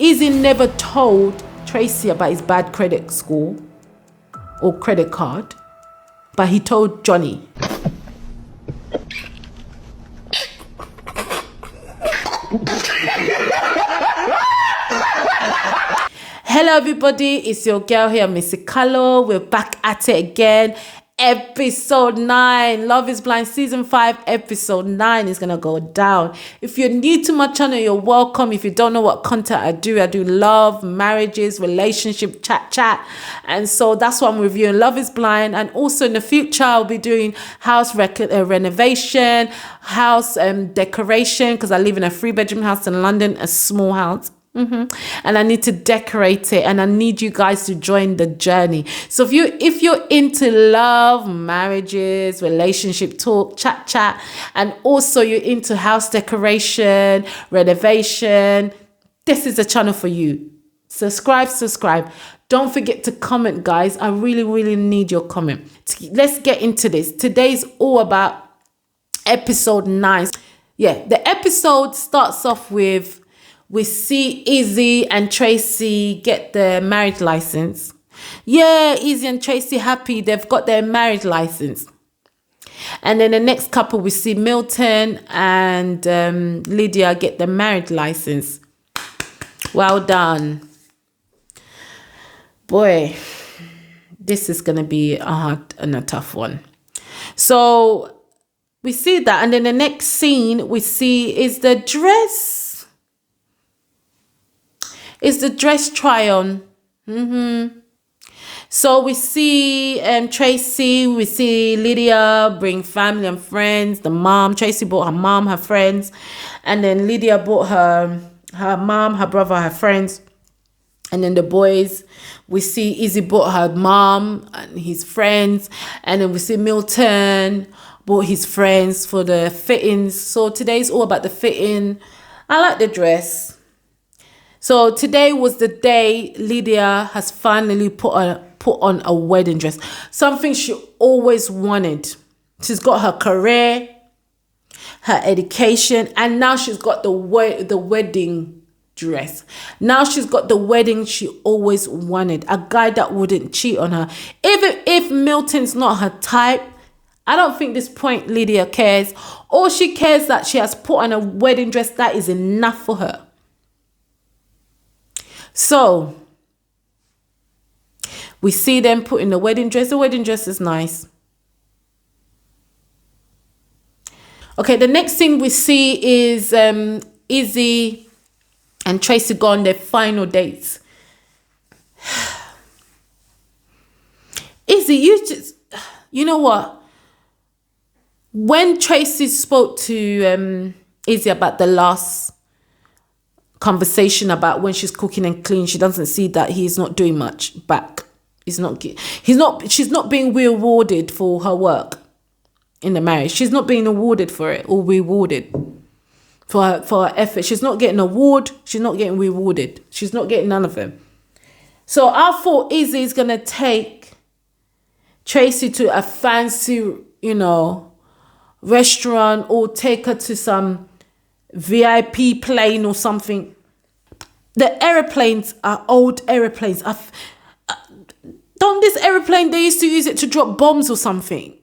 Izzy never told Tracy about his bad credit score or credit card, but he told Johnny. Hello everybody, it's your girl here, Missy Calo. We're back at it again. Episode 9, Love is Blind Season 5, Episode 9 is gonna go down. If you're new to my channel, you're welcome. If you don't know what content I do love, marriages, relationship, chat. And so that's what I'm reviewing, Love is Blind. And also in the future, I'll be doing house renovation, house decoration, because I live in a 3-bedroom house in London, a small house. And I need to decorate it, and I need you guys to join the journey. So if you're into love, marriages, relationship talk, chat, and also you're into house decoration, renovation, this is the channel for you. Subscribe. Don't forget to comment, guys. I really need your comment. Let's get into this. Today's all about episode 9. Yeah, the episode starts off with we see Izzy and Tracy get their marriage license. Yeah, Izzy and Tracy happy. They've got their marriage license. And then the next couple, we see Milton and Lydia get the marriage license. Well done. Boy, this is going to be a hard and a tough one. So we see that. And then the next scene we see is the dress. It's the dress try-on. So we see Tracy, we see Lydia bring family and friends. The mom, Tracy brought her mom, her friends. And then Lydia brought her mom, her brother, her friends. And then the boys, we see Izzy brought her mom and his friends. And then we see Milton brought his friends for the fittings. So today's all about the fitting. I like the dress. So today was the day Lydia has finally put on a wedding dress. Something she always wanted. She's got her career, her education, and now she's got the wedding dress. Now she's got the wedding she always wanted. A guy that wouldn't cheat on her. Even if Milton's not her type, I don't think this point Lydia cares. All she cares that she has put on a wedding dress. That is enough for her. So we see them put in the wedding dress. The wedding dress is nice. Okay, the next thing we see is Izzy and Tracy go on their final dates. Izzy, you know what? When Tracy spoke to Izzy about the last conversation about when she's cooking and clean, she doesn't see that he's not doing much back. She's not being rewarded for her work in the marriage. She's not being awarded for it or rewarded for her effort. She's not getting an award. She's not getting rewarded. She's not getting none of them. So I thought Izzy is gonna take Tracy to a fancy, restaurant or take her to some VIP plane or something. The aeroplanes are old aeroplanes. Don't this aeroplane, they used to use it to drop bombs or something.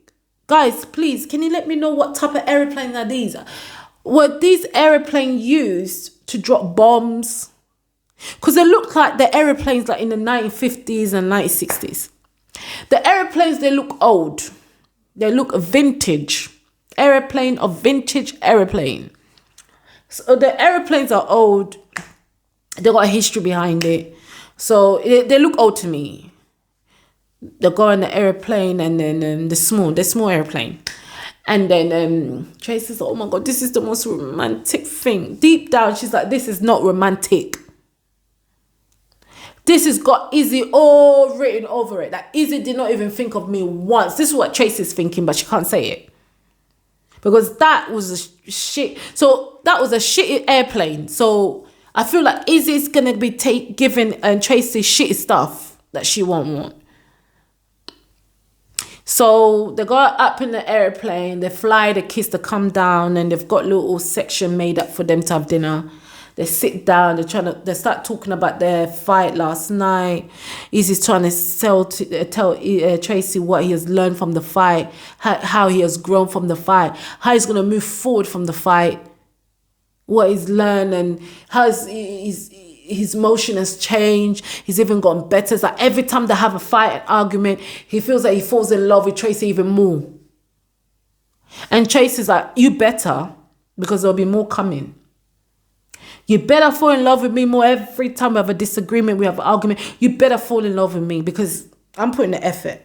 Guys, please, can you let me know what type of aeroplanes are these? Were these aeroplanes used to drop bombs? Because they look like the aeroplanes like in the 1950s and 1960s. The aeroplanes, they look old. They look vintage. Aeroplane of vintage aeroplane. So the aeroplanes are old. They got a history behind it. So they look old to me. They go on the airplane and then the small airplane. And then Tracy says, oh my God, this is the most romantic thing. Deep down, she's like, this is not romantic. This has got Izzy all written over it. Like Izzy did not even think of me once. This is what Tracy's thinking, but she can't say it. Because that was a shit. So that was a shitty airplane. So I feel like Izzy's going to be giving Tracy shitty stuff that she won't want. So they go up in the airplane, they fly, they kiss, they come down, and they've got a little section made up for them to have dinner. They sit down, they start talking about their fight last night. Izzy's trying to tell Tracy what he has learned from the fight, how he has grown from the fight, how he's going to move forward from the fight, what he's learned, and how his motion has changed. He's even gotten better. It's like every time they have a fight, an argument, he feels like he falls in love with Tracy even more. And Tracy's like, you better, because there'll be more coming. You better fall in love with me more. Every time we have a disagreement, we have an argument, you better fall in love with me because I'm putting the effort.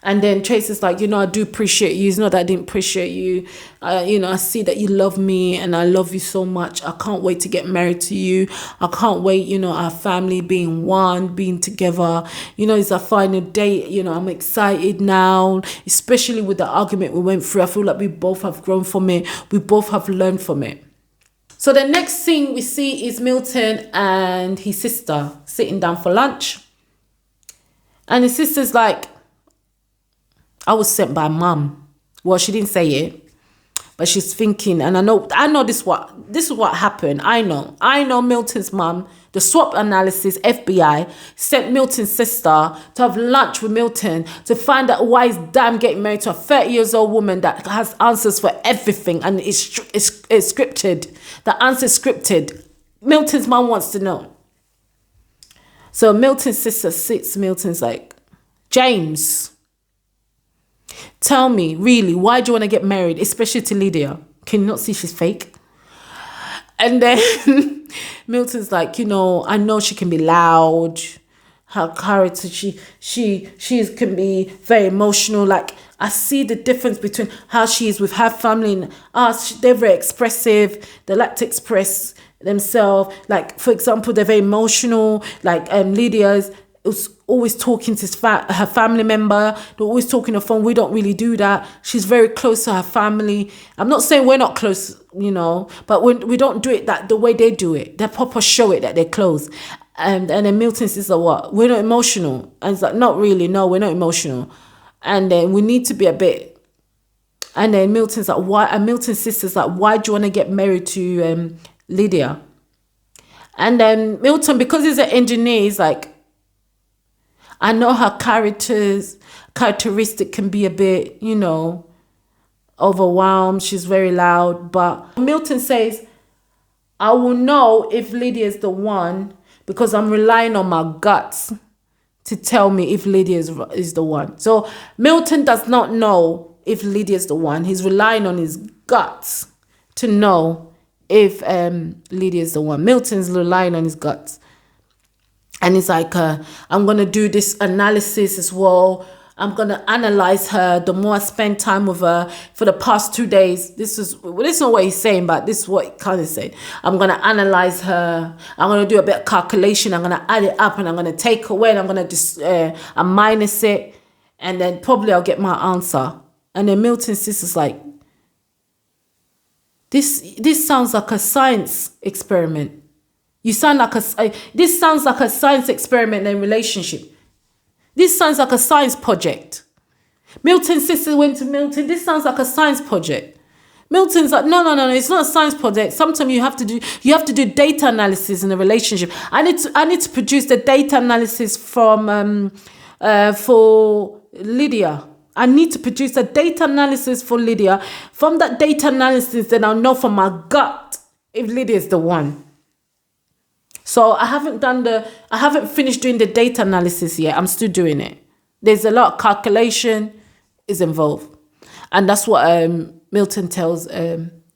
And then Tracy's like, I do appreciate you. It's not that I didn't appreciate you. I see that you love me and I love you so much. I can't wait to get married to you. I can't wait, our family being one, being together. It's our final date. I'm excited now, especially with the argument we went through. I feel like we both have grown from it. We both have learned from it. So the next thing we see is Milton and his sister sitting down for lunch. And his sister's like, I was sent by mum. Well, she didn't say it, but she's thinking, and I know this is what happened. I know Milton's mum, the SWOT analysis, FBI, sent Milton's sister to have lunch with Milton to find out why he's damn getting married to a 30-year-old woman that has answers for everything, and it's scripted. The answer is scripted. Milton's mum wants to know. So Milton's sister sits, Milton's like, James, tell me, really, why do you want to get married, especially to Lydia? Can you not see she's fake? And then Milton's like, I know she can be loud. Her character, she can be very emotional. Like, I see the difference between how she is with her family and us. They're very expressive. They like to express themselves. Like, for example, they're very emotional. Like, Lydia's was always talking to her family member. They're always talking on the phone. We don't really do that. She's very close to her family. I'm not saying we're not close, but we don't do it the way they do it. They proper show it that they're close. And then Milton says, what? We're not emotional. And it's like, not really. No, we're not emotional. And then we need to be a bit. And then Milton's like, why? And Milton's sister's like, why do you want to get married to Lydia? And then Milton, because he's an engineer, he's like, I know her characteristic can be a bit, overwhelmed. She's very loud. But Milton says, I will know if Lydia is the one because I'm relying on my guts to tell me if Lydia is the one. So Milton does not know if Lydia is the one. He's relying on his guts to know if Lydia is the one. Milton's relying on his guts. And he's like, I'm going to do this analysis as well. I'm going to analyze her. The more I spend time with her for the past 2 days, this is not what he's saying, but this is what he kind of said. I'm going to analyze her. I'm going to do a bit of calculation. I'm going to add it up and I'm going to take away and I'm going to just minus it. And then probably I'll get my answer. And then Milton's sister's like, this sounds like a science experiment. This sounds like a science experiment in a relationship. This sounds like a science project. Milton's sister went to Milton. This sounds like a science project. Milton's like, no, it's not a science project. Sometimes you have to do data analysis in a relationship. I need to produce the data analysis from for Lydia. I need to produce a data analysis for Lydia. From that data analysis, then I'll know from my gut if Lydia is the one. So I haven't finished doing the data analysis yet. I'm still doing it. There's a lot of calculation is involved. And that's what Milton tells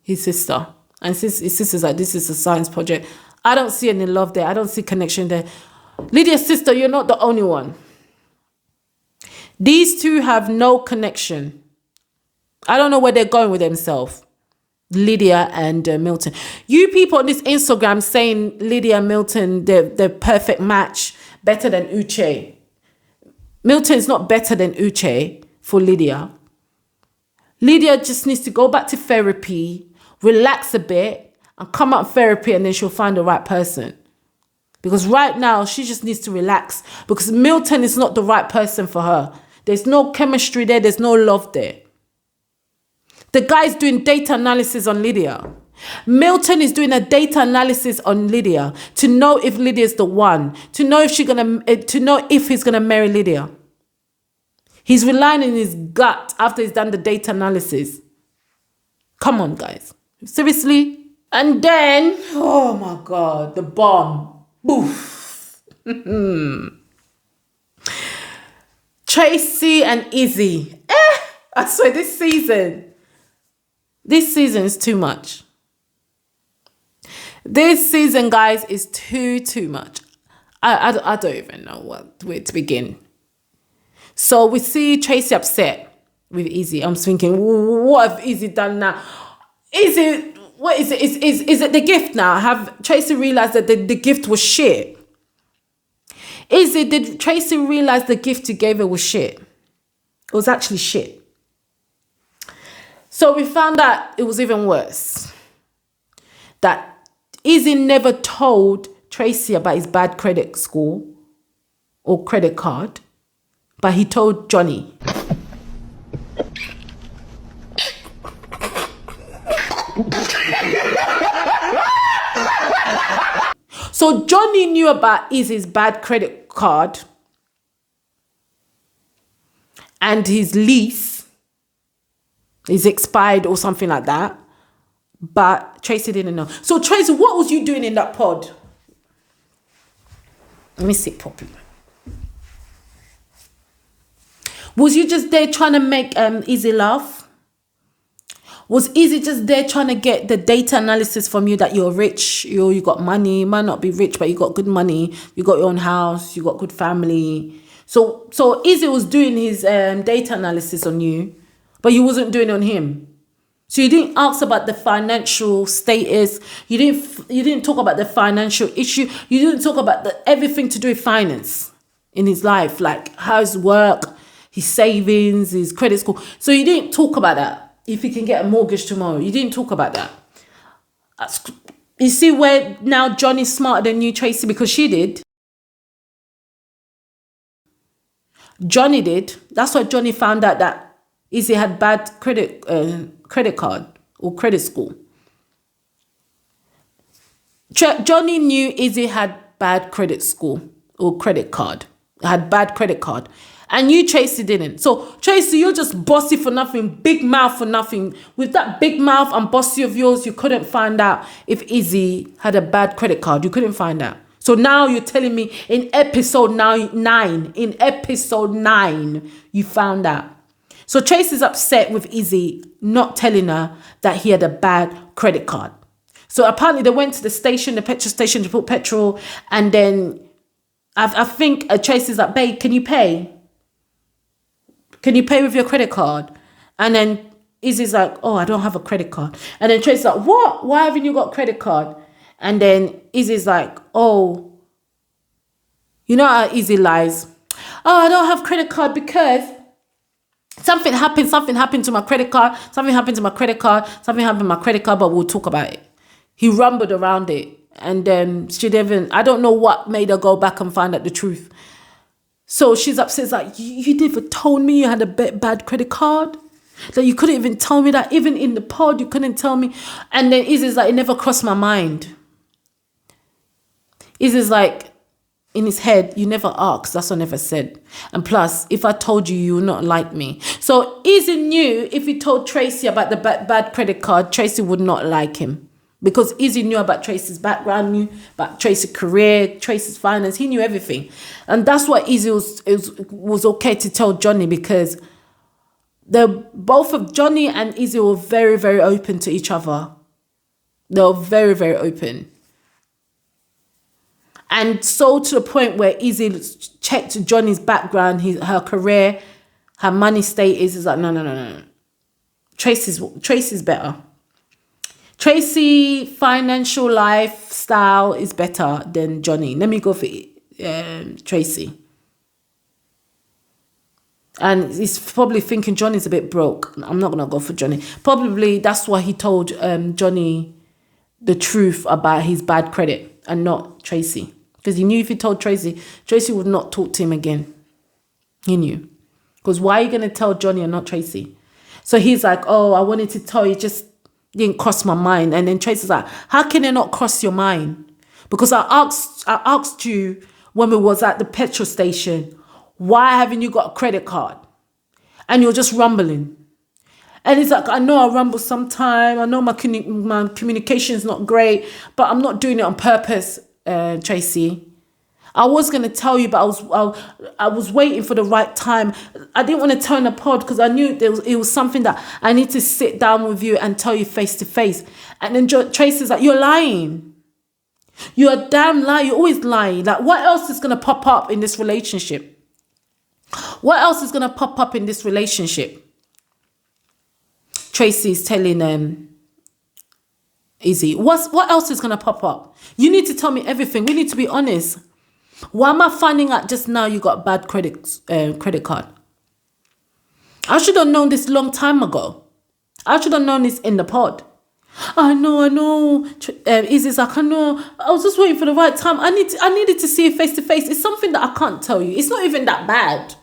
his sister. And his sister's like, this is a science project. I don't see any love there. I don't see connection there. Lydia's sister, you're not the only one. These two have no connection. I don't know where they're going with themselves. Lydia and Milton. You people on this Instagram saying Lydia and Milton, they're perfect match, better than Uche. Milton's not better than Uche for Lydia. Lydia just needs to go back to therapy, relax a bit, and come out of therapy, and then she'll find the right person. Because right now, she just needs to relax. Because Milton is not the right person for her. There's no chemistry there. There's no love there. The guy's doing data analysis on Lydia. Milton is doing a data analysis on Lydia to know if Lydia's the one, to know if he's gonna marry Lydia. He's relying on his gut after he's done the data analysis. Come on, guys. Seriously? And then, oh my God, the bomb. Boof. Tracy and Izzy. I swear this season is too much. This season, guys, is too much. I don't even know where to begin. So we see Tracy upset with Izzy. I'm thinking, what have Izzy done now? What is it? Is it the gift now? Have Tracy realized that the gift was shit? Did Tracy realize the gift you gave her was shit? It was actually shit. So we found out it was even worse. That Izzy never told Tracy about his bad credit score or credit card, but he told Johnny. So Johnny knew about Izzy's bad credit card and his lease is expired or something like that, but Tracy didn't know. So Tracy, what was you doing in that pod? Let me see it properly. Was you just there trying to make Izzy laugh? Was Izzy just there trying to get the data analysis from you that you're rich, you got money, you might not be rich, but you got good money, you got your own house, you got good family. So Izzy was doing his data analysis on you, but you wasn't doing it on him. So you didn't ask about the financial status. You didn't talk about the financial issue. You didn't talk about everything to do with finance in his life, like how his work, his savings, his credit score. So you didn't talk about that. If he can get a mortgage tomorrow. You didn't talk about that. You see where now Johnny's smarter than you, Tracy, because she did. Johnny did. That's why Johnny found out that Izzy had bad credit card or credit score. Johnny knew Izzy had bad credit score or credit card. Had bad credit card. And you, Tracy, didn't. So, Tracy, you're just bossy for nothing, big mouth for nothing. With that big mouth and bossy of yours, you couldn't find out if Izzy had a bad credit card. You couldn't find out. So now you're telling me in episode 9, you found out. So Tracy's upset with Izzy not telling her that he had a bad credit card. So apparently they went to the petrol station to put petrol. And then I think Tracy's like, babe, can you pay? Can you pay with your credit card? And then Izzy's like, oh, I don't have a credit card. And then Tracy's like, what? Why haven't you got a credit card? And then Izzy's like, oh, you know how Izzy lies. Oh, I don't have credit card because something happened to my credit card. Something happened to my credit card, but we'll talk about it. He rumbled around it. And then I don't know what made her go back and find out the truth. So she's upset, it's like, you never told me you had a bad credit card? Like, you couldn't even tell me that. Even in the pod, you couldn't tell me. And then Izzy's like, it never crossed my mind. Izzy's like, in his head, you never asked. That's what I never said. And plus, if I told you, you would not like me. So Izzy knew if he told Tracy about the bad credit card, Tracy would not like him. Because Izzy knew about Tracy's background, knew about Tracy's career, Tracy's finance. He knew everything. And that's why Izzy was okay to tell Johnny, because both of Johnny and Izzy were very, very open to each other. They were very, very open. And so to the point where Izzy checked Johnny's background, her career, her money status. Is like, no. Tracy's better. Tracy financial lifestyle is better than Johnny. Let me go for Tracy. And he's probably thinking Johnny's a bit broke. I'm not going to go for Johnny. Probably that's why he told Johnny the truth about his bad credit and not Tracy. Because he knew if he told Tracy, Tracy would not talk to him again. He knew. Because why are you going to tell Johnny and not Tracy? So he's like, oh, I wanted to tell you, just Didn't cross my mind. And then Tracy's like, how can it not cross your mind? Because I asked you when we was at the petrol station, why haven't you got a credit card? And you're just rumbling. And it's like, I know I rumble sometime. I know my communication is not great, but I'm not doing it on purpose, Tracy. I was going to tell you, but I was waiting for the right time. I didn't want to turn the pod because I knew it was something that I need to sit down with you and tell you face to face. And then Tracy's like, you're lying. You're a damn liar. You're always lying. Like, what else is going to pop up in this relationship? What else is going to pop up in this relationship? Tracy is telling Izzy, what else is going to pop up? You need to tell me everything. We need to be honest. Why am I finding out just now you got a bad credit card? I should have known this long time ago. I should have known this in the pod. I know. Izzy's like, I know. I was just waiting for the right time. I needed to see it face to face. It's something that I can't tell you. It's not even that bad.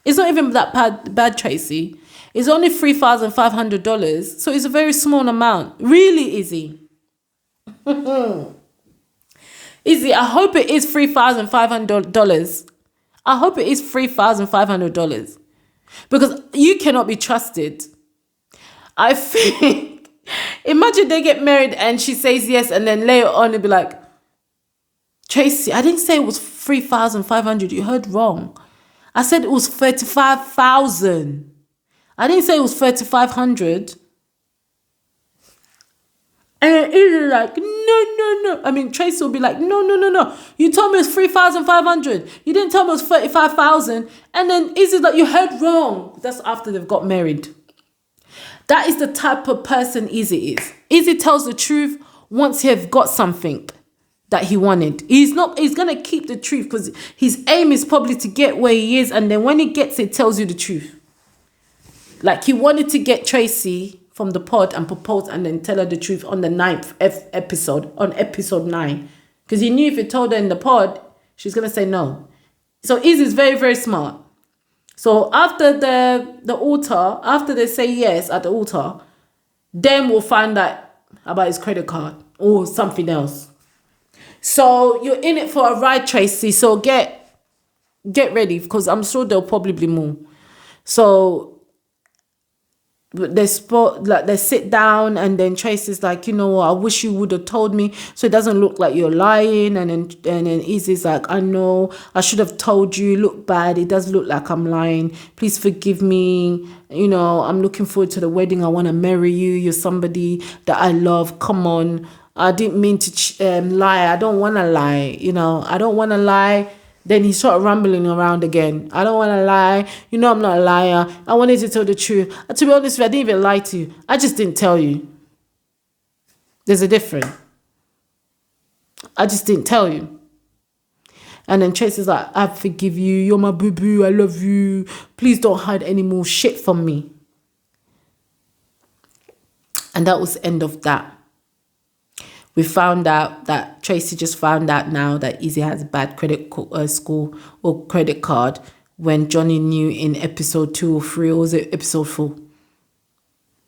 It's not even that bad, Tracy. It's only $3,500. So it's a very small amount. Really, Izzy. Izzy, I hope it is $3,500. I hope it is $3,500. Because you cannot be trusted. I think, imagine they get married and she says yes, and then later on it'll be like, Tracy, I didn't say it was 3,500. You heard wrong. I said it was 35,000. I didn't say it was 3,500. And it's like, no. I mean, Tracy will be like, no. You told me it was 3,500. You didn't tell me it was 35,000. And then Izzy's like, you heard wrong. That's after they've got married. That is the type of person Izzy is. Izzy tells the truth once he's got something that he wanted. He's going to keep the truth because his aim is probably to get where he is. And then when he gets it, tells you the truth. Like he wanted to get Tracy from the pod and propose and then tell her the truth on the 9th episode, on episode 9. Because he knew if he told her in the pod, she's going to say no. So Izzy's very, very smart. So after the altar, after they say yes at the altar, then we'll find out about his credit card or something else. So you're in it for a ride, Tracy. So get ready because I'm sure there'll probably be more. So they sit down and then Tracy's like, you know what, I wish you would have told me so it doesn't look like you're lying. And then Izzy's like, I know, I should have told you, look bad, it does look like I'm lying, please forgive me, you know, I'm looking forward to the wedding, I want to marry you, you're somebody that I love, come on, I didn't mean to lie, I don't want to lie, you know, I don't want to lie. Then he started rambling around again. I don't want to lie. You know I'm not a liar. I wanted to tell the truth. To be honest with you, I didn't even lie to you. I just didn't tell you. There's a difference. I just didn't tell you. And then Tracy's like, I forgive you. You're my boo-boo. I love you. Please don't hide any more shit from me. And that was the end of that. We found out that Tracy just found out now that Izzy has a bad credit score or credit card when Johnny knew in episode 2 or 3, or was it episode 4?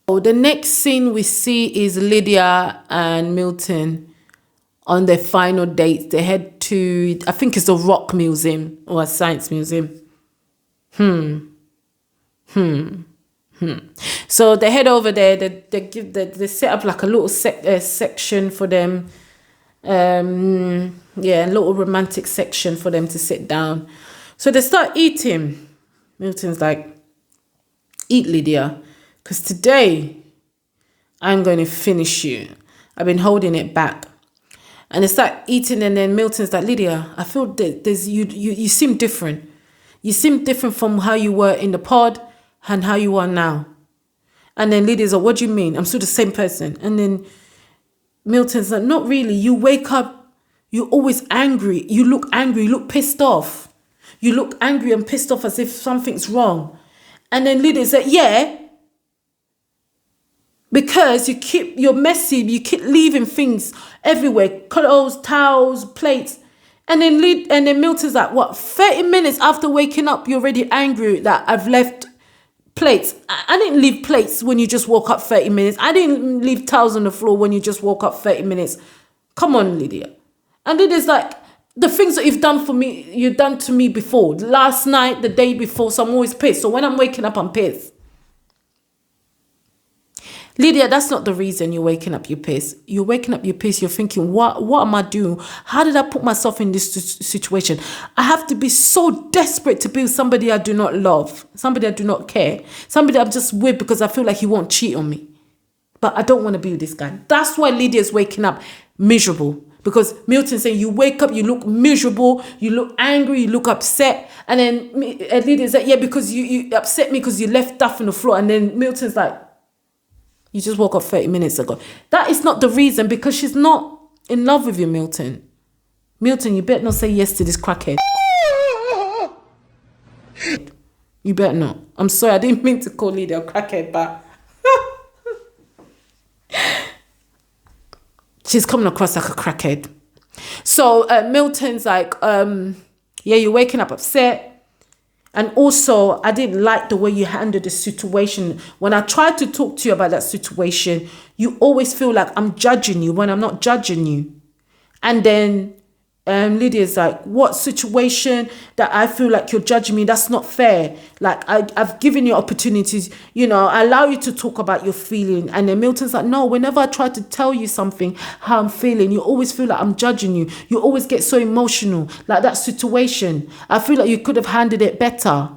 So the next scene we see is Lydia and Milton on their final date. They head to, I think it's a rock museum or a science museum. So they head over there. They set up like a little section for them. A little romantic section for them to sit down. So they start eating. Milton's like, eat, Lydia, because today I'm going to finish you. I've been holding it back. And they start eating, and then Milton's like, Lydia, I feel that you seem different. You seem different from how you were in the pod and how you are now. And then Lydia's like, what do you mean? I'm still the same person. And then Milton's like, not really. You wake up, you're always angry. You look angry, you look pissed off. You look angry and pissed off as if something's wrong. And then Lydia's like, yeah, because you're messy, you keep leaving things everywhere, clothes, towels, plates. And then Milton's like, what, 30 minutes after waking up, you're already angry that I've left Plates. I didn't leave plates when you just woke up 30 minutes. I didn't leave towels on the floor when you just woke up 30 minutes. Come on, Lydia. And it is like the things that you've done for me, you've done to me before. Last night, the day before, so I'm always pissed. So when I'm waking up, I'm pissed. Lydia, that's not the reason you're waking up, you're pissed. You're waking up, you're pissed. You're thinking, what am I doing? How did I put myself in this situation? I have to be so desperate to be with somebody I do not love, somebody I do not care, somebody I'm just with because I feel like he won't cheat on me. But I don't want to be with this guy. That's why Lydia's waking up miserable. Because Milton's saying you wake up, you look miserable, you look angry, you look upset. And then Lydia's like, yeah, because you upset me because you left stuff on the floor. And then Milton's like, you just woke up 30 minutes ago. That is not the reason, because she's not in love with you, Milton. Milton, you better not say yes to this crackhead. You better not. I'm sorry, I didn't mean to call Lydia a crackhead, but she's coming across like a crackhead. So Milton's like, yeah, you're waking up upset. And also, I didn't like the way you handled the situation. When I tried to talk to you about that situation, you always feel like I'm judging you when I'm not judging you. And then Lydia's like, what situation that I feel like you're judging me? That's not fair. Like, I've given you opportunities, I allow you to talk about your feeling. And then Milton's like, no, whenever I try to tell you something, how I'm feeling, you always feel like I'm judging you. You always get so emotional. Like that situation, I feel like you could have handled it better.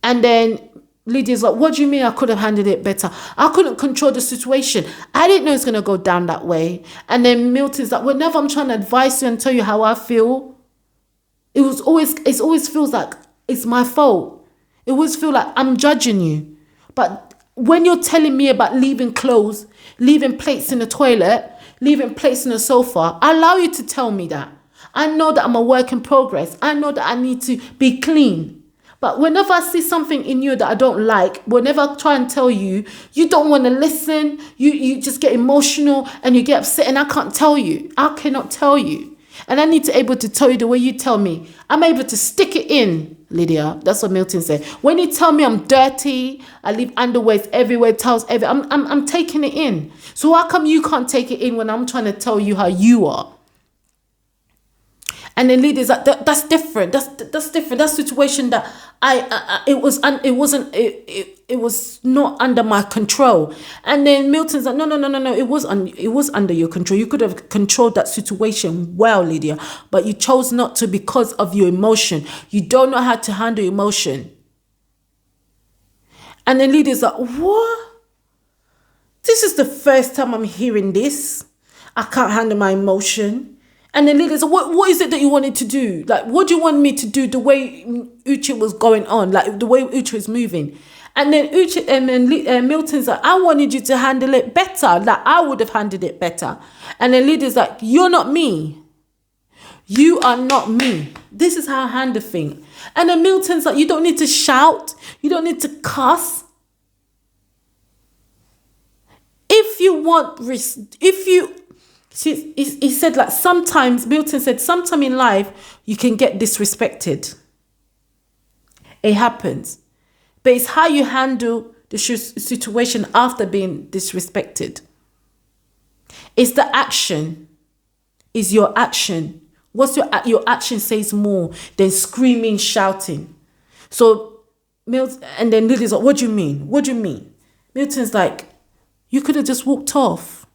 And then Lydia's like, what do you mean I could have handled it better? I couldn't control the situation. I didn't know it's going to go down that way. And then Milton's like, whenever I'm trying to advise you and tell you how I feel, it always feels like it's my fault. It always feels like I'm judging you. But when you're telling me about leaving clothes, leaving plates in the toilet, leaving plates on the sofa, I allow you to tell me that. I know that I'm a work in progress. I know that I need to be clean. But whenever I see something in you that I don't like, whenever I try and tell you, you don't want to listen, you just get emotional and you get upset, and I can't tell you. I cannot tell you. And I need to be able to tell you the way you tell me. I'm able to stick it in, Lydia. That's what Milton said. When you tell me I'm dirty, I leave underwears everywhere, towels everywhere, I'm taking it in. So how come you can't take it in when I'm trying to tell you how you are? And then Lydia's like, that's different. That's different. That situation that it was not under my control. And then Milton's like, no. It was under your control. You could have controlled that situation well, Lydia, but you chose not to because of your emotion. You don't know how to handle emotion. And then Lydia's like, what? This is the first time I'm hearing this. I can't handle my emotion. And then Lydia's like, what is it that you wanted to do? Like, what do you want me to do the way Uche was going on? Like, the way Uche was moving. And then Milton's like, I wanted you to handle it better. Like, I would have handled it better. And then Lydia's like, you're not me. You are not me. This is how I handle things. And then Milton's like, you don't need to shout. You don't need to cuss. He said, like, sometimes, Milton said, sometime in life, you can get disrespected. It happens. But it's how you handle the situation after being disrespected. It's the action. It's your action. What's your action says more than screaming, shouting. So, and then Lily's like, what do you mean? What do you mean? Milton's like, you could have just walked off.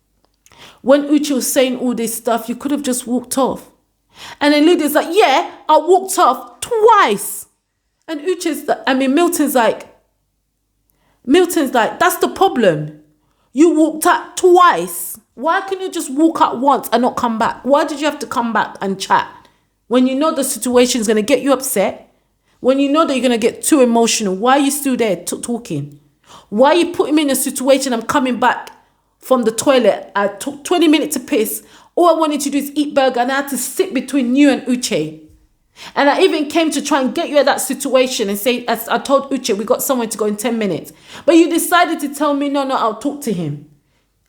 When Uche was saying all this stuff, you could have just walked off. And then Lydia's like, yeah, I walked off twice. And Milton's like, that's the problem. You walked out twice. Why can't you just walk out once and not come back? Why did you have to come back and chat? When you know the situation is going to get you upset, when you know that you're going to get too emotional, why are you still there talking? Why are you putting me in a situation I'm coming back from the toilet? I took 20 minutes to piss. All I wanted to do is eat burger, and I had to sit between you and Uche. And I even came to try and get you at that situation and say, as I told Uche, we got somewhere to go in 10 minutes. But you decided to tell me, no, I'll talk to him.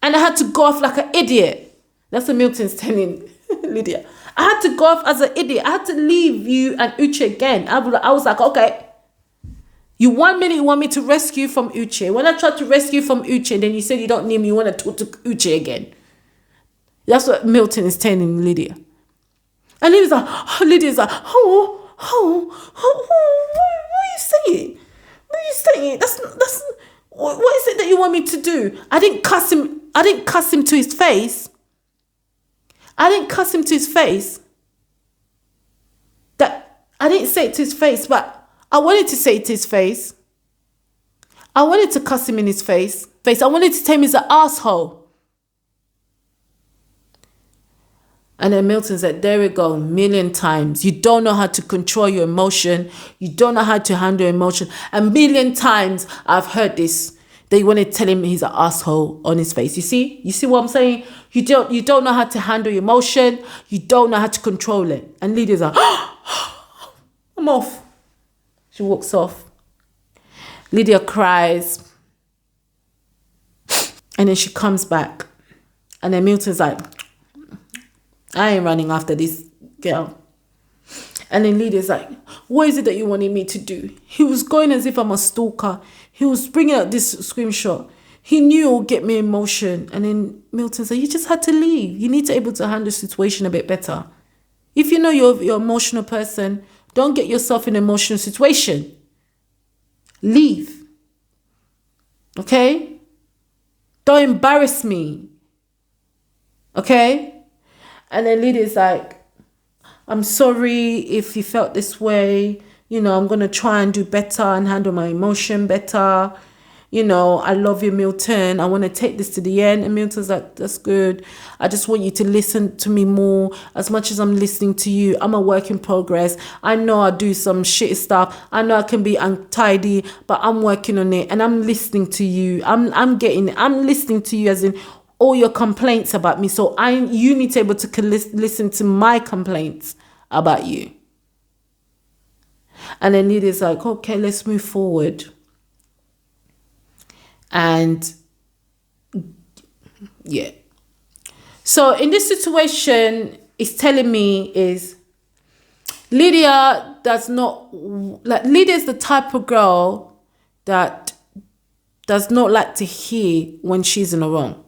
And I had to go off like an idiot. That's what Milton's telling Lydia. I had to go off as an idiot. I had to leave you and Uche again. I was like, okay. 1 minute you want me to rescue from Uche. When I tried to rescue from Uche, then you said you don't need me, you want to talk to Uche again. That's what Milton is telling Lydia. And Lydia's like, what are you saying? What are you saying? That's what is it that you want me to do? I didn't cuss him to his face. I didn't say it to his face, but I wanted to say it to his face. I wanted to cuss him in his face. I wanted to tell him he's an asshole. And then Milton said, there we go, 1,000,000 times. You don't know how to control your emotion. You don't know how to handle emotion. 1,000,000 times I've heard this. They want to tell him he's an asshole on his face. You see what I'm saying? You don't know how to handle your emotion. You don't know how to control it. And Lydia's like, I'm off. She walks off. Lydia cries. And then she comes back. And then Milton's like, I ain't running after this girl. And then Lydia's like, what is it that you wanted me to do? He was going as if I'm a stalker. He was bringing out this screenshot. He knew it would get me emotion. And then Milton said, you just had to leave. You need to be able to handle the situation a bit better. If you know you're an emotional person, don't get yourself in an emotional situation. Leave. Okay? Don't embarrass me. Okay? And then Lydia's like, I'm sorry if you felt this way. You know, I'm going to try and do better and handle my emotion better. You know, I love you, Milton. I want to take this to the end. And Milton's like, that's good. I just want you to listen to me more. As much as I'm listening to you, I'm a work in progress. I know I do some shit stuff. I know I can be untidy, but I'm working on it. And I'm listening to you. I'm listening to you as in all your complaints about me. So you need to be able to listen to my complaints about you. And then Lydia's like, okay, let's move forward. And yeah. So in this situation, it's telling me is Lydia does not, like, Lydia's the type of girl that does not like to hear when she's in the wrong.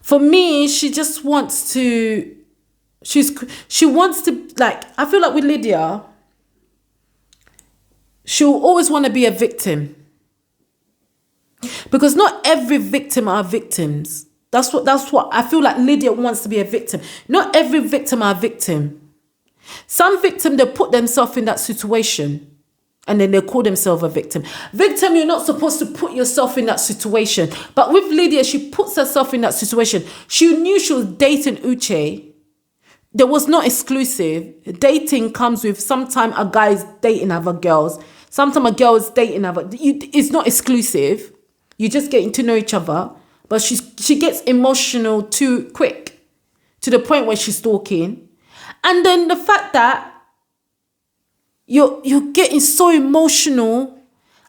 For me, she just wants to, she wants to, like, I feel like with Lydia, she'll always want to be a victim. Because not every victim are victims. That's what I feel like Lydia wants to be a victim. Not every victim are a victim. Some victim, they put themselves in that situation and then they call themselves a victim. Victim, you're not supposed to put yourself in that situation. But with Lydia, she puts herself in that situation. She knew she was dating Uche. There was no exclusive. Dating comes with sometimes a guy is dating other girls. Sometimes a girl is dating other. It's not exclusive. You're just getting to know each other. But she gets emotional too quick to the point where she's talking. And then the fact that you're getting so emotional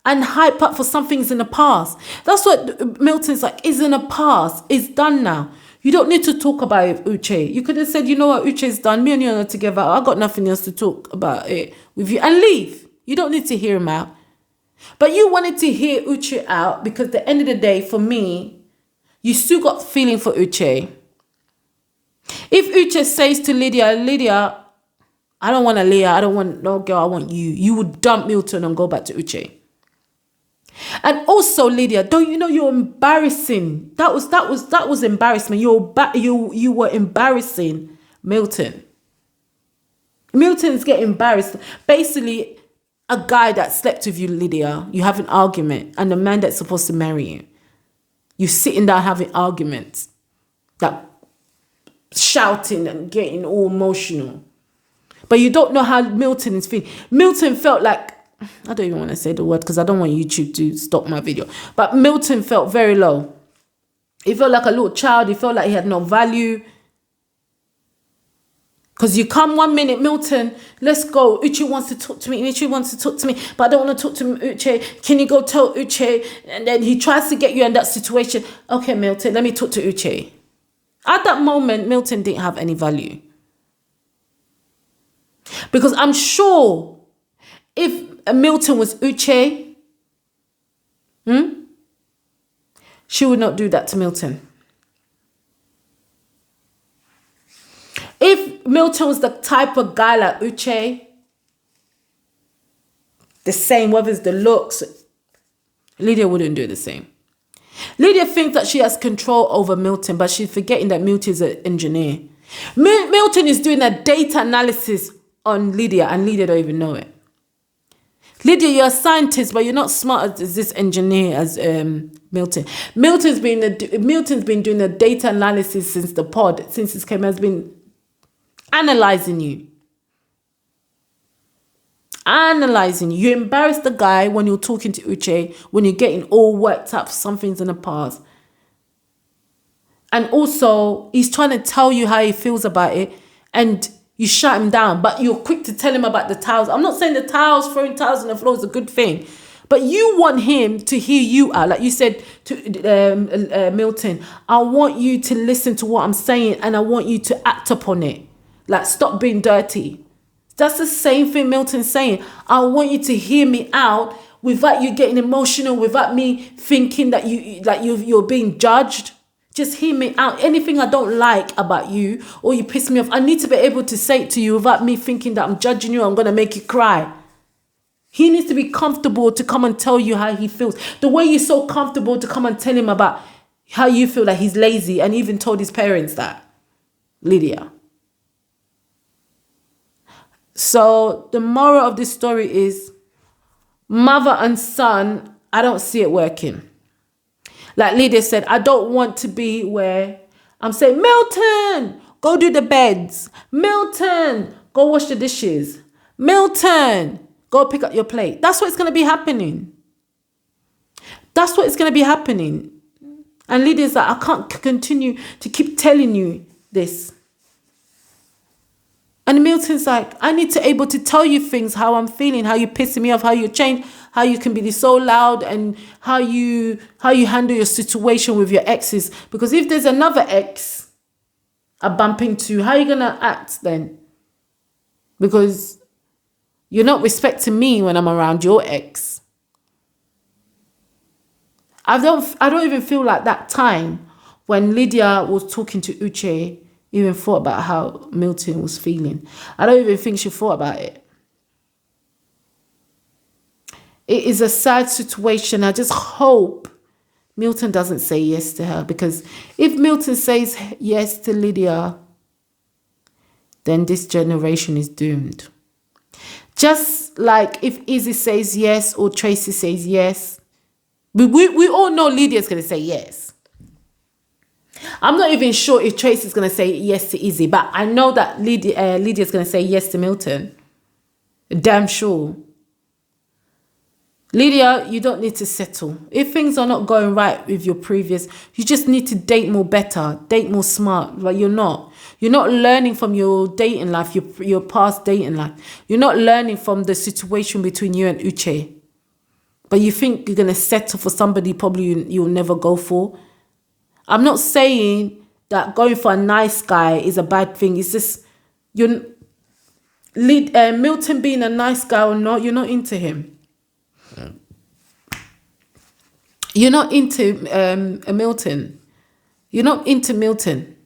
and hype up for something's in the past. That's what Milton's like, it's in the past. It's done now. You don't need to talk about it, Uche. You could have said, you know what, Uche's done. Me and you are together. I got nothing else to talk about it with you. And leave. You don't need to hear him out. But you wanted to hear Uche out because at the end of the day, for me, you still got feeling for Uche. If Uche says to Lydia, I don't want a Leah, I don't want no girl, I want you. You would dump Milton and go back to Uche. And also, Lydia, don't you know you're embarrassing? That was embarrassment. You were embarrassing Milton. Milton's getting embarrassed. Basically, a guy that slept with you, Lydia, you have an argument, and the man that's supposed to marry you, you sitting down having arguments, that shouting and getting all emotional. But you don't know how Milton is feeling. Milton felt like, I don't even want to say the word because I don't want YouTube to stop my video. But Milton felt very low. He felt like a little child. He felt like he had no value. Because you come 1 minute, Milton, let's go. Uche wants to talk to me. Uche wants to talk to me. But I don't want to talk to Uche. Can you go tell Uche? And then he tries to get you in that situation. Okay, Milton, let me talk to Uche. At that moment, Milton didn't have any value. Because I'm sure if Milton was Uche, she would not do that to Milton. If Milton was the type of guy like Uche, the same, whether it's the looks, Lydia wouldn't do the same. Lydia thinks that she has control over Milton, but she's forgetting that Milton is an engineer. Milton is doing a data analysis on Lydia, and Lydia don't even know it. Lydia, you're a scientist, but you're not smart as this engineer as Milton. Milton's been doing the data analysis since the pod, since it came, has been analyzing you. Analyzing you. You embarrass the guy when you're talking to Uche, when you're getting all worked up for some things in the past. And also, he's trying to tell you how he feels about it, and you shut him down, but you're quick to tell him about the towels. I'm not saying the towels, throwing towels on the floor is a good thing, but you want him to hear you out. Like you said to Milton, I want you to listen to what I'm saying, and I want you to act upon it. Like, stop being dirty. That's the same thing Milton's saying. I want you to hear me out without you getting emotional, without me thinking that you're being judged. Just hear me out. Anything I don't like about you or you piss me off, I need to be able to say it to you without me thinking that I'm judging you, I'm going to make you cry. He needs to be comfortable to come and tell you how he feels. The way you're so comfortable to come and tell him about how you feel that he's lazy, and even told his parents that. Lydia. So the moral of this story is, mother and son, I don't see it working. Like Lydia said, I don't want to be where I'm saying, Milton, go do the beds. Milton, go wash the dishes. Milton, go pick up your plate. That's what's going to be happening. That's what is going to be happening. And Lydia's like, I can't continue to keep telling you this. And Milton's like, I need to able to tell you things, how I'm feeling, how you're pissing me off, how you change, how you can be so loud, and how you handle your situation with your exes. Because if there's another ex I bump into, how are you going to act then? Because you're not respecting me when I'm around your ex. I don't even feel like that time when Lydia was talking to Uche even thought about how Milton was feeling. I don't even think she thought about it. It is a sad situation. I just hope Milton doesn't say yes to her, because if Milton says yes to Lydia, then this generation is doomed. Just like if Izzy says yes or Tracy says yes, we all know Lydia's going to say yes. I'm not even sure if Tracy's going to say yes to Izzy, but I know that Lydia's going to say yes to Milton. Damn sure. Lydia, you don't need to settle. If things are not going right with your previous, you just need to date more better, date more smart. Like you're not learning from your dating life, your past dating life. You're not learning from the situation between you and Uche. But you think you're going to settle for somebody probably you'll never go for. I'm not saying that going for a nice guy is a bad thing. It's just, Milton being a nice guy or not, you're not into him. You're not into Milton. You're not into Milton.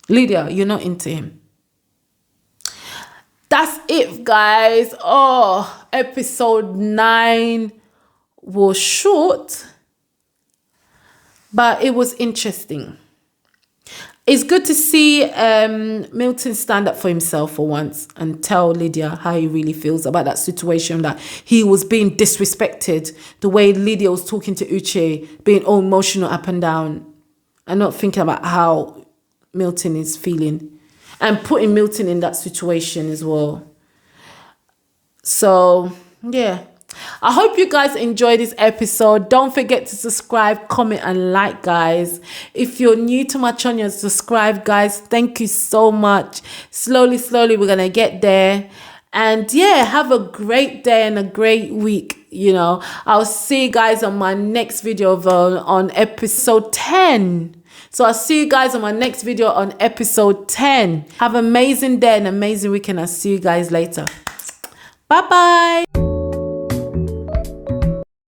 Lydia, you're not into him. That's it, guys. Oh, episode 9 was short, but it was interesting. It's good to see Milton stand up for himself for once and tell Lydia how he really feels about that situation, that he was being disrespected, the way Lydia was talking to Uche, being all emotional up and down, and not thinking about how Milton is feeling, and putting Milton in that situation as well. So, yeah. I hope you guys enjoyed this episode. Don't forget to subscribe, comment, and like, guys. If you're new to my channel, subscribe, guys. Thank you so much. Slowly, we're going to get there. And yeah, have a great day and a great week. You know, I'll see you guys on my next video on episode 10. So I'll see you guys on my next video on episode 10. Have an amazing day and amazing weekend. I'll see you guys later. Bye-bye.